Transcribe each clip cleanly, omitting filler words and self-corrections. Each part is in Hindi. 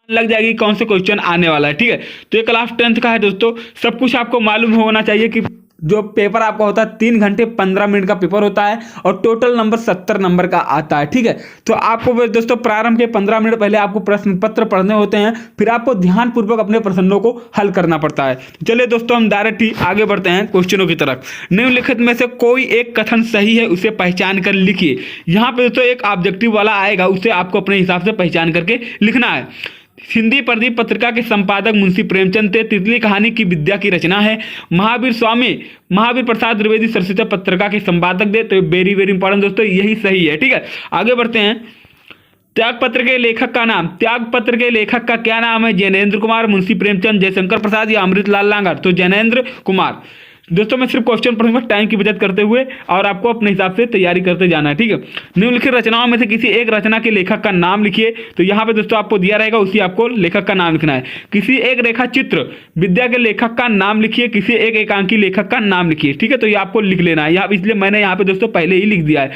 लग जाएगी कौन से क्वेश्चन आने वाला है। ठीक है, तो ये क्लास 10th का है दोस्तों। सब कुछ आपको मालूम होना चाहिए कि जो पेपर आपका होता है 3 घंटे 15 मिनट का पेपर होता है और टोटल नंबर 70 नंबर का आता है। ठीक है, तो आपको दोस्तों प्रारंभ के 15 मिनट पहले आपको प्रश्न पत्र पढ़ने होते हैं, फिर आपको ध्यानपूर्वक अपने प्रश्नों को हल करना पड़ता है। चलिए दोस्तों, हम डायरेक्ट ही आगे बढ़ते हैं क्वेश्चनों की तरफ। निम्नलिखित में से कोई एक कथन सही है, उसे पहचान कर लिखिए। यहाँ पे दोस्तों एक ऑब्जेक्टिव वाला आएगा, उसे आपको अपने हिसाब से पहचान करके लिखना है। हिंदी प्रदीप पत्रिका के संपादक मुंशी प्रेमचंद थे। तितली कहानी की विद्या की रचना है। महावीर प्रसाद द्विवेदी सरस्वती पत्रिका के संपादक थे। तो वेरी वेरी इंपॉर्टेंट दोस्तों, यही सही है। ठीक है, आगे बढ़ते हैं। त्यागपत्र के लेखक का नाम, त्यागपत्र के लेखक का क्या नाम है? जैनेन्द्र कुमार, मुंशी प्रेमचंद, जयशंकर प्रसाद या अमृतलाल लांगर? तो जैनेन्द्र कुमार। दोस्तों मैं सिर्फ क्वेश्चन पढ़ूंगा टाइम की बचत करते हुए, और आपको अपने हिसाब से तैयारी करते जाना है। ठीक है, निम्नलिखित रचनाओं में से किसी एक रचना के लेखक का नाम लिखिए। तो यहाँ पे दोस्तों आपको दिया रहेगा, उसी आपको लेखक का नाम लिखना है। किसी एक रेखा चित्र विद्या के लेखक का नाम लिखिए। किसी एक एकांकी लेखक का नाम लिखिए। ठीक है, तो ये आपको लिख लेना है यहाँ, इसलिए मैंने यहाँ पे दोस्तों पहले ही लिख दिया है।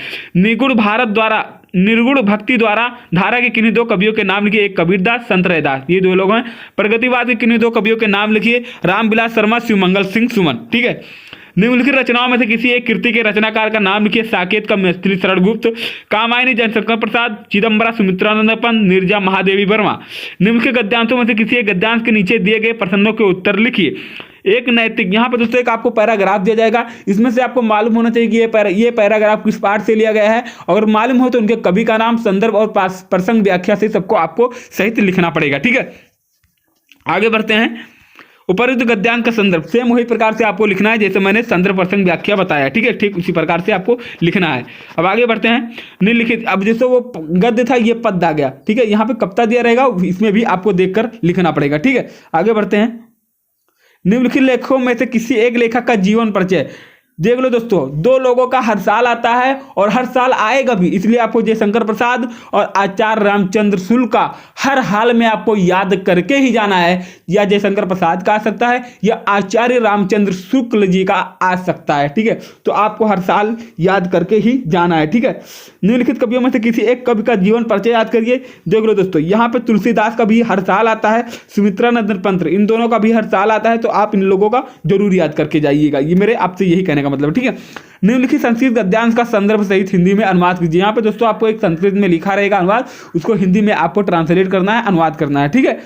निर्गुण भक्ति द्वारा धारा के किन्हीं 2 कवियों के नाम लिखिए। एक कबीरदास, संत रैदास, ये 2 लोग हैं। प्रगतिवाद के किन्हीं 2 कवियों के नाम लिखिए। रामविलास शर्मा, शिवमंगल सिंह सुमन। ठीक है, निम्नलिखित रचनाओं में से किसी एक कृति के रचनाकार का नाम लिखिए। साकेत का मैथिली शरण गुप्त, कामायनी जयशंकर प्रसाद, चिदम्बरा सुमित्रानंद पंत, नीरजा महादेवी वर्मा। निम्नलिखित गद्यांशों में से किसी एक गद्यांश के नीचे दिए गए प्रश्नों के उत्तर लिखिए। एक नैतिक, यहाँ पर दोस्तों एक आपको पैराग्राफ दिया जाएगा, इसमें से आपको मालूम होना चाहिए कि ये पैराग्राफ किस पाठ से लिया गया है। अगर मालूम हो तो उनके कवि का नाम, संदर्भ और प्रसंग व्याख्या से सबको आपको सहित लिखना पड़ेगा। ठीक है, आगे बढ़ते हैं। उपयुक्त गद्यांश का संदर्भ सेम वही प्रकार से आपको लिखना है जैसे मैंने संदर्भ प्रसंग व्याख्या बताया। ठीक है, ठीक उसी प्रकार से आपको लिखना है। अब आगे बढ़ते हैं। निम्नलिखित, अब जैसे वो गद्य था, ये पद आ गया। ठीक है, यहाँ पे कविता दिया रहेगा, इसमें भी आपको देखकर लिखना पड़ेगा। ठीक है, आगे बढ़ते हैं। निम्नलिखित लेखकों में से किसी एक लेखक का जीवन परिचय। देख लो दोस्तों, 2 लोगों का हर साल आता है और हर साल आएगा भी, इसलिए आपको जयशंकर प्रसाद और आचार्य रामचंद्र शुक्ल का हर हाल में आपको याद करके ही जाना है। या जयशंकर प्रसाद का आ सकता है या आचार्य रामचंद्र शुक्ल जी का आ सकता है। ठीक है, तो आपको हर साल याद करके ही जाना है। ठीक है, निम्नलिखित कवियों में से किसी एक कवि का जीवन परिचय याद करिए। देख लो दोस्तों, यहाँ पे तुलसीदास का भी हर साल आता है, सुमित्रानंद पंत, इन दोनों का भी हर साल आता है। तो आप इन लोगों का जरूर याद करके जाइएगा, ये मेरे आपसे यही कहने का मतलब। ठीक है, निम्नलिखित संस्कृत गद्यांश का संदर्भ सहित हिंदी में अनुवाद कीजिए। यहाँ पे दोस्तों आपको एक संस्कृत में लिखा रहेगा अनुवाद, उसको हिंदी में आपको ट्रांसलेट करना है, अनुवाद करना है। ठीक है,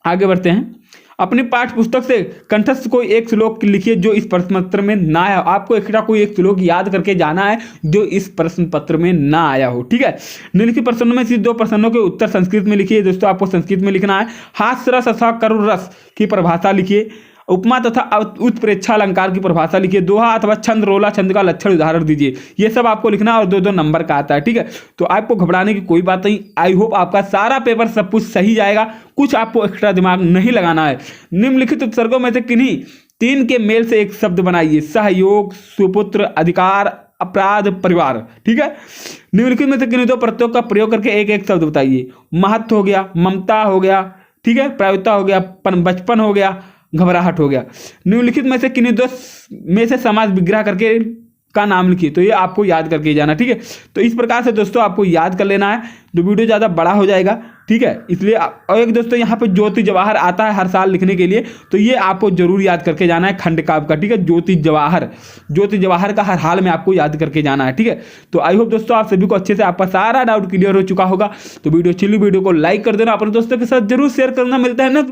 आगे बढ़ते हैं। अपनी पाठ्य पुस्तक से कंठस्थ कोई एक श्लोक लिखिए जो इस प्रश्न पत्र में ना आया हो। आपको एक्स्ट्रा कोई एक श्लोक याद करके जाना है जो इस प्रश्न पत्र में ना आया हो। ठीक है, निम्नलिखित प्रश्नों में से 2 प्रश्नों के उत्तर संस्कृत में लिखिए। दोस्तों आपको संस्कृत में लिखना है। हास्य रस अथवा करुण रस की परिभाषा लिखिए। उपमा तथा उत्प्रेक्षा अलंकार की परिभाषा लिखिए। दोहा अथवा छंद, रोला छंद का लक्षण उदाहरण दीजिए। ये सब आपको लिखना है और 2-2 नंबर का आता है। ठीक है, तो आपको घबराने की कोई बात नहीं। आई होप आपका सारा पेपर सब कुछ सही जाएगा, कुछ आपको एक्स्ट्रा दिमाग नहीं लगाना है। निम्नलिखित उपसर्गों में से किन्हीं 3 के मेल से एक शब्द बनाइए। सहयोग, सुपुत्र, अधिकार, अपराध, परिवार। ठीक है, निम्नलिखित में से किन्हीं 2 प्रत्ययों का प्रयोग करके एक शब्द बताइए। महत्व हो गया, ममता हो गया, ठीक है, प्रायुता हो गया, बचपन हो गया, घबराहट हो गया। निम्नलिखित में से किन्हीं 2 में से समास विग्रह करके का नाम लिखिए। तो ये आपको याद करके जाना। ठीक है, तो इस प्रकार से दोस्तों आपको याद कर लेना है, तो वीडियो ज़्यादा बड़ा हो जाएगा। ठीक है, इसलिए और एक दोस्तों यहाँ पे ज्योति जवाहर आता है हर साल लिखने के लिए, तो ये आपको जरूर याद करके जाना है, खंड काव्य का। ठीक है, ज्योति जवाहर का हर हाल में आपको याद करके जाना है। ठीक है, तो आई होप दोस्तों आप सभी को अच्छे से आपका सारा डाउट क्लियर हो चुका होगा। तो वीडियो को लाइक कर देना, अपने दोस्तों के साथ जरूर शेयर करना। मिलता है ना